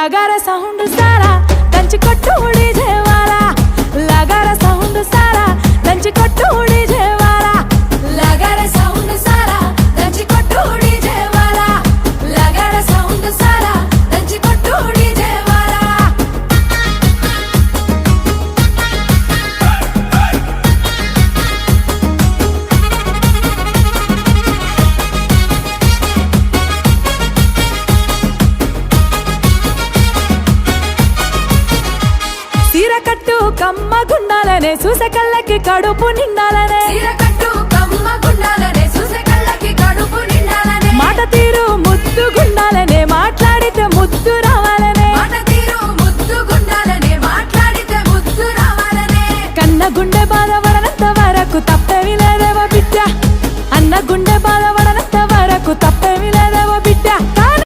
लगारा sound सारा దంచి కొట్టు డీజే వాలా लगारा साउंड सारा దంచి కొట్టు డీజే వాలా लगारा साउंड सारा దంచి కొట్టు డీజే వాలా लगारा साउंड सारा దంచి కొట్టు డీజే వాలా సీరకట్టు కమ్మ గుండాలనే చూసే కళ్ళకి కడుపు నిండాలనే సీరకట్టు కమ్మ గుండాలనే చూసే కళ్ళకి కడుపు నిండాలనే మాట తీరు ముద్దు గుండాలనే